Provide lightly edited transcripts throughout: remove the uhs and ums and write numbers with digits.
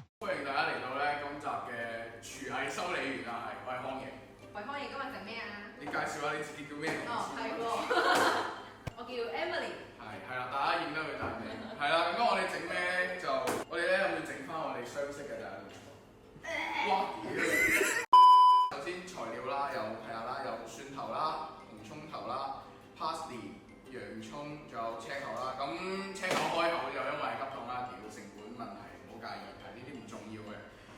歡迎大家嚟到咧今集嘅廚藝修理員啊，我係康爺。喂，康爺今日食咩啊？你介紹下你自己叫咩名先？係喎，我叫 Emily。係啦，大家認得佢大名。係啦，咁我哋整咩咧？就我哋咧會整翻我哋相識嘅第一年。哇！首先材料啦，有蒜頭啦、紅葱頭啦、parsley、洋葱，仲有青口啦。咁青口開口就因為急凍啦，條成本問題唔好介意，係呢啲唔重要嘅。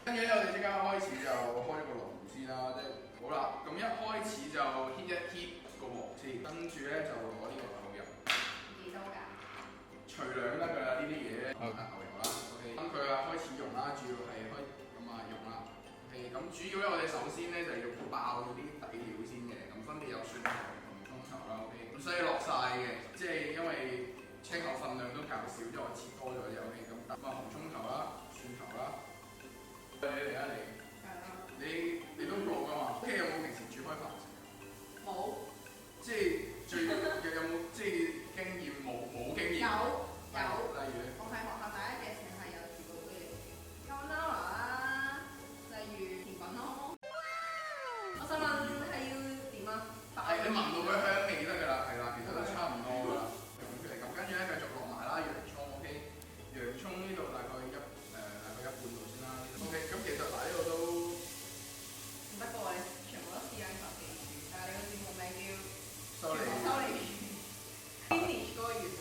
跟住咧，我哋即刻開始就開咗個爐先啦，即係好啦。咁一開始就 heat 一 heat 個鑊先，跟住咧就攞呢個牛油。幾多㗎？隨量得㗎啦，呢啲嘢。牛油啦 ，OK。咁佢啊開始溶啦，主要係咁啊溶啦。OK。咁主要咧，我哋首先咧就要爆咗啲底料先嘅，咁分別有蒜頭同紅葱頭啦 ，OK。唔使落晒嘅，即係因為青口份量都較少，即係我切多咗就 OK。咁啊紅葱頭啦、蒜頭啦。你嚟啊你！係啊！你都做㗎嘛？屋企有冇平時煮開飯食？冇。即係有冇即係經驗？冇經驗。有。例如我喺學校第一嘅時係有煮過啲嘢，carbonara啦，例如甜品咯。我想問係要點啊？你聞到佢香味得㗎啦，係啦，其實都差唔多㗎啦。用出嚟咁，跟住咧繼續落埋啦，洋葱 OK。洋葱呢度大概一半度先啦。OK。咁其實嗱呢度都唔得過你全部都試緊求其煮，但係你個節目名叫修理finish 嗰個月啊。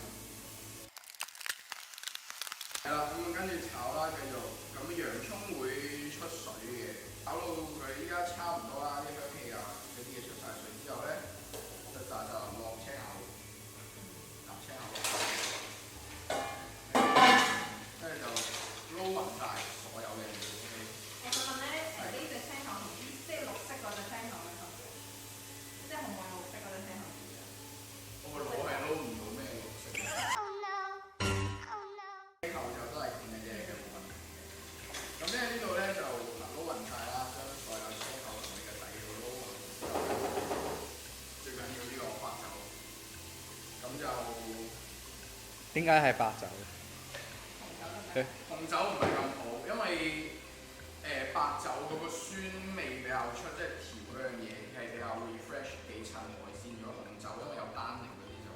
係啦，咁跟住炒啦，繼續。咁洋葱會出水嘅，炒到佢依家差唔多啦，啲香氣啊嗰啲嘢出晒水之後咧，就落青口，搭青口，跟住就撈勻晒所有嘅料。我想問咧，呢隻青頭同即係綠色嗰隻青頭嘅分別，即係紅黃綠色嗰隻青頭。我個腦係撈唔到咩綠色。青口就都係咁嘅啫，冇問題嘅。咁咧呢度咧就撈勻晒啦，將所有青口同你嘅底料撈勻之後咧，最緊要呢個白酒。咁就點解係白酒？紅酒唔係咁好，因為白酒嗰個酸味比較出，即係調嗰樣嘢係比較 refresh 幾襯海鮮。如果紅酒因為有單寧嗰啲就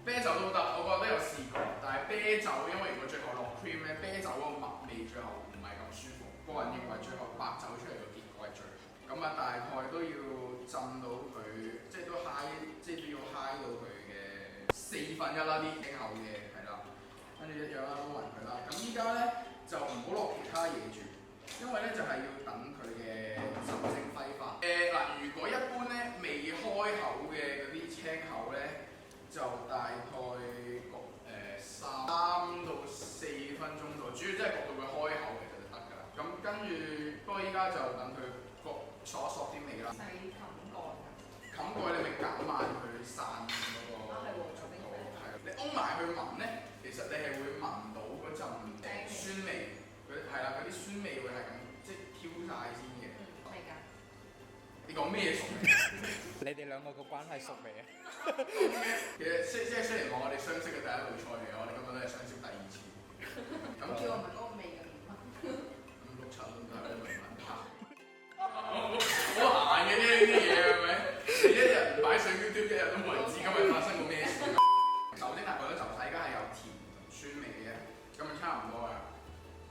啤酒都得，我覺得有試過，但係啤酒因為如果最後落 cream 咧，啤酒嗰個麥味最後唔係咁舒服。個人認為最後白酒出嚟嘅結果係最好。咁啊大概都要浸到佢，即係都 high，即係都要 high 到佢嘅1/4啦啲青口嘅，係啦。跟住一樣啦，撈勻佢啦。咁依家咧就唔好落其他嘢住，因為咧就係要等佢嘅酒精揮發。嗱，如果一般咧未開口嘅嗰啲青口咧，就大概焗3到4分鐘度，主要即係焗到佢開口其實就得㗎啦。咁跟住，不過依家就等佢焗索啲味啦。使冚蓋㗎。冚蓋你咪減慢佢散嗰個速度。係啊，你擁埋去聞咧，其實你係會聞到嗰陣酸味，嗰啲酸味會係咁即係挑晒先嘅。係㗎。你講咩熟味？你哋兩個個關係熟未啊？其實即係雖然話我哋相識嘅第一道菜嚟嘅，我哋今日都係相識第2次。咁叫我問嗰個味嘅點啊？咁6、7都係都未問下。好閒嘅啫呢啲嘢係咪？你一日唔擺上 YouTube，一日都冇人知今日發生過咩事。酒精大概都就睇，而家係有甜同酸味嘅，咁就差唔多啦。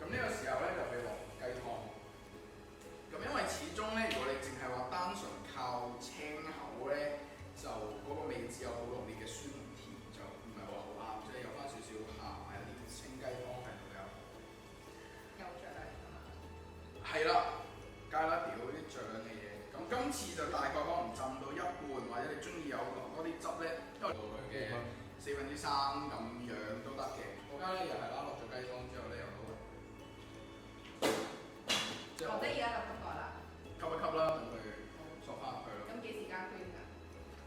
咁呢個時候咧就會落雞湯。咁因為始終咧，如果你淨係話單純靠青口咧，就嗰個味只有好濃烈嘅酸同甜，就唔係話好啱，即係有翻少少鹹，係有啲清雞湯喺度有。有醬嚟㗎嘛？係啦，加啦條嗰啲醬嘅嘢。咁今次就大概可能浸到一半，或者你中意有落多啲汁咧，因為到佢嘅3/4咁樣都得嘅。我家咧又係啦，落咗雞湯之後咧又撈。或者而家就覆蓋啦。吸一吸啦，等佢索翻入去咯。咁幾時加 cream 㗎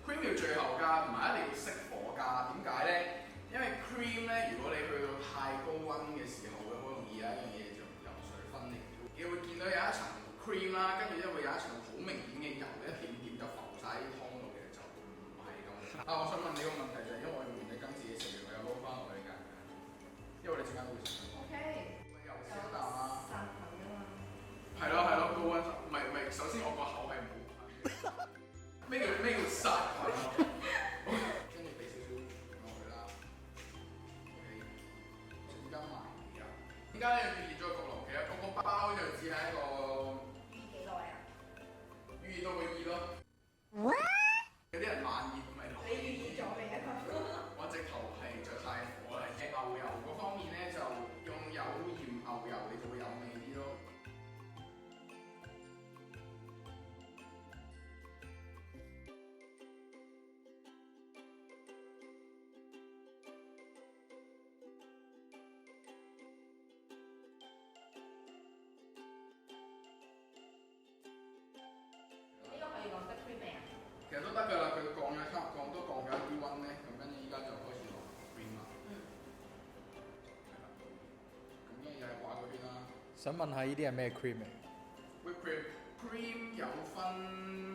？cream 要最後加，唔係一定要熄火加。點解咧？因為 cream 咧，如果你去到太高溫嘅時候，會好容易有一樣嘢就油水分離。你會見到有一層 cream 啦，跟住咧會有一層好明顯嘅油，一點點就浮晒啲湯度嘅，就唔係咁。我想問你個問題就係因為我用完你跟自己食完，我又撈翻落去㗎，因為我哋陣間會食。？OK。有啲人慢熱咪你預熱咗未啊？我直頭係着晒火啦。牛油嗰方面咧就用有鹽牛油，你就會有味啲咯。呢個可以講得 cream 未啊？其實都得㗎啦，佢降咗一啲溫咧，咁跟住依家就開始落 cream 啦。嗯。係啦。咁跟住又係掛嗰邊啦。想問下呢啲係咩 cream 嚟？ Whipped cream 有分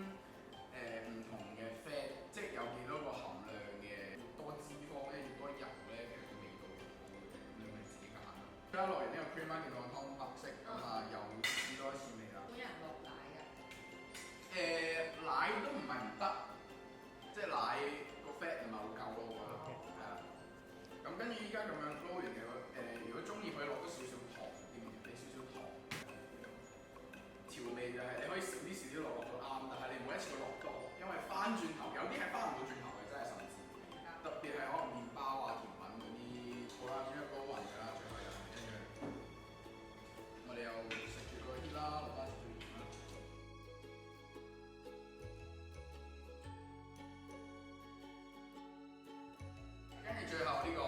唔同嘅 fat， 即係有幾多個含量嘅，越多脂肪咧，越多油咧，其實個味道越好嘅，咁你咪自己揀咯。而家落完呢個 cream 啦，見到個湯黑色咁啊，又試多一次味啦。有人落奶㗎？奶都唔係唔得，即係奶個 fat 唔係好夠咯，我覺得。係啊。咁跟住依家咁樣撈完嘅如果中意可以落多少少糖添嘅，俾少少糖。調味就係你可以少啲落都啱，但係你唔好一次過落多，因為翻轉頭有啲係翻唔到轉頭嘅，真係甚至。特別係可能麵包啊、甜品嗰啲，好啦，咁樣撈勻㗎啦，最後又一樣。我哋又食住個 heat 啦，落翻少少鹽啦。跟住最後呢個